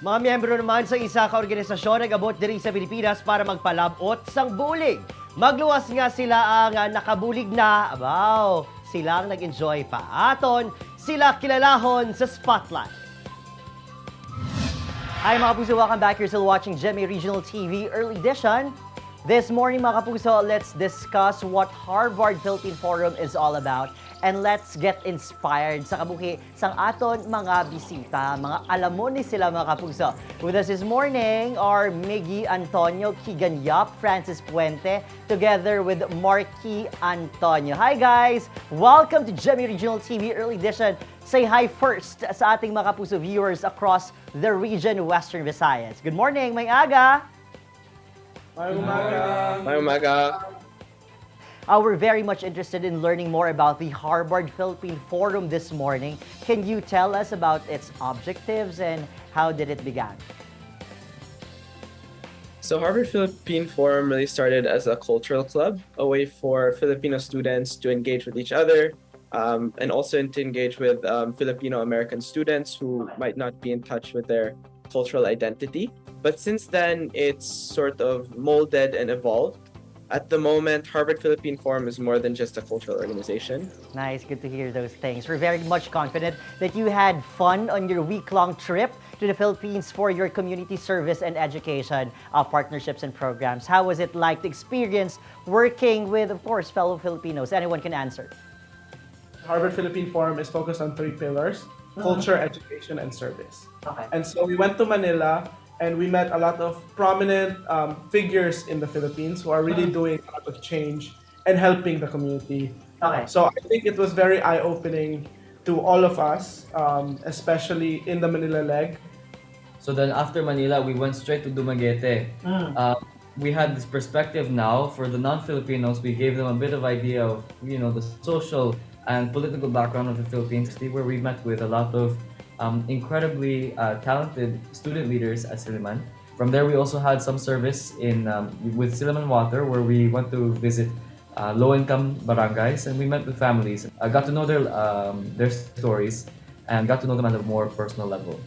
Mga miyembro naman sa isa ka organisasyon nag-abot diri sa Pilipinas para magpalab-ot sang bulig. Magluwas nga sila ang nakabulig na, abaw, silang nag-enjoy pa. Aton, sila kilalahon sa Spotlight. Hi mga kapuso, welcome back. You're still watching GMA Regional TV Early Edition. This morning mga kapuso, let's discuss what Harvard Philippine Forum is all about. And let's get inspired sa kabuhi sang aton mga bisita, mga alamon ni sila mga kapuso. With us this morning are Miggy Antonio Kiganyap, Francis Puente, together with Marky Antonio. Hi guys! Welcome to GMA Regional TV Early Edition. Say hi first sa ating mga kapuso viewers across the region Western Visayas. Good morning, may aga! May umaga! May umaga! We're very much interested in learning more about the Harvard Philippine Forum this morning. Can you tell us about its objectives and how did it begin? So Harvard Philippine Forum really started as a cultural club, a way for Filipino students to engage with each other, and also to engage with Filipino-American students who might not be in touch with their cultural identity. But since then, it's sort of molded and evolved. At the moment, Harvard Philippine Forum is more than just a cultural organization. Nice, good to hear those things. We're very much confident that you had fun on your week-long trip to the Philippines for your community service and education partnerships and programs. How was it like to experience working with, of course, fellow Filipinos? Anyone can answer. Harvard Philippine Forum is focused on 3 pillars: culture, education, and service. Okay. And so we went to Manila and we met a lot of prominent figures in the Philippines who are really doing a lot of change and helping the community. Okay. So I think it was very eye-opening to all of us, especially in the Manila leg. So then after Manila, we went straight to Dumaguete. We had this perspective now for the non-Filipinos. We gave them a bit of idea of, the social and political background of the Philippines, where we met with a lot of incredibly talented student leaders at Silliman. From there, we also had some service with Silliman Water, where we went to visit low-income barangays, and we met with families. I got to know their stories and got to know them at a more personal level.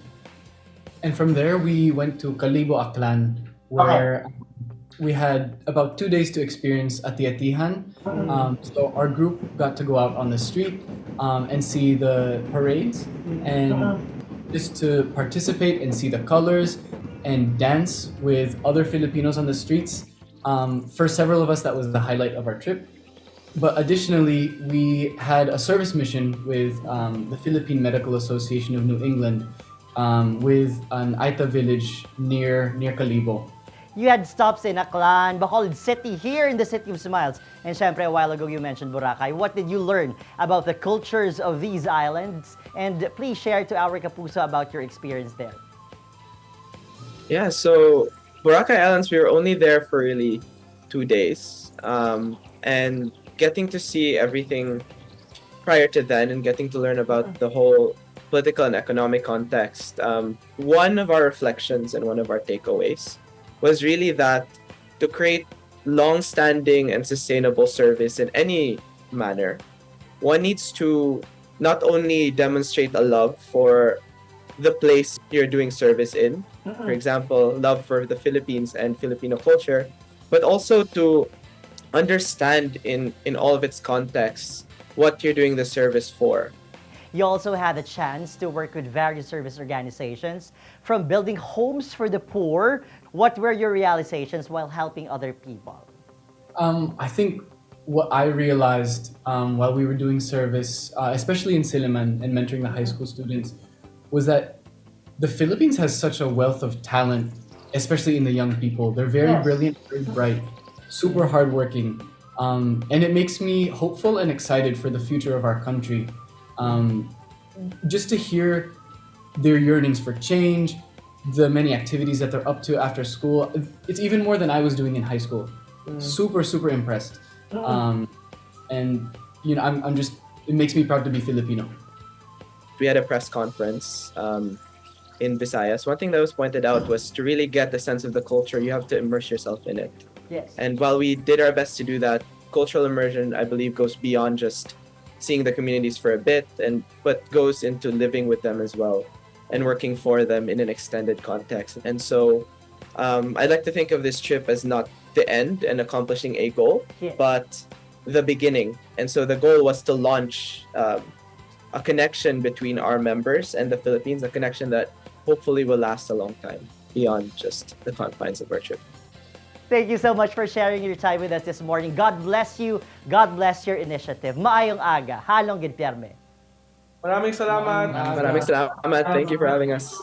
And from there, we went to Kalibo Aklan, where we had about 2 days to experience Ati-Atihan. So our group got to go out on the street and see the parades and just to participate and see the colors and dance with other Filipinos on the streets. For several of us, that was the highlight of our trip. But additionally, we had a service mission with the Philippine Medical Association of New England with an Aita village near Kalibo. You had stops in Aklan, Bacolod City, here in the City of Smiles. And syempre, a while ago you mentioned Boracay. What did you learn about the cultures of these islands? And please share to our kapuso about your experience there. Yeah, so Boracay Islands, we were only there for really 2 days. And getting to see everything prior to then and getting to learn about the whole political and economic context. One of our reflections and one of our takeaways was really that to create long-standing and sustainable service in any manner, one needs to not only demonstrate a love for the place you're doing service in, for example, love for the Philippines and Filipino culture, but also to understand in all of its contexts what you're doing the service for. You also had the chance to work with various service organizations, from building homes for the poor. What were your realizations while helping other people? I think what I realized while we were doing service, especially in Silliman and mentoring the high school students, was that the Philippines has such a wealth of talent, especially in the young people. They're very brilliant, very bright, super hardworking, and it makes me hopeful and excited for the future of our country. Just to hear their yearnings for change, the many activities that they're up to after school. It's even more than I was doing in high school. Super impressed. And I'm just, it makes me proud to be Filipino. We had a press conference in Visayas. One thing that was pointed out was to really get the sense of the culture, you have to immerse yourself in it. Yes. And while we did our best to do that, cultural immersion, I believe, goes beyond just seeing the communities for a bit, but goes into living with them as well. and working for them in an extended context. And so I'd like to think of this trip as not the end and accomplishing a goal, Yeah. but the beginning. And so the goal was to launch a connection between our members and the Philippines, a connection that hopefully will last a long time beyond just the confines of our trip. Thank you so much for sharing your time with us this morning. God bless you. God bless your initiative. Maayong aga. Halong gid pirme. Maraming salamat. Maraming salamat. Thank you for having us.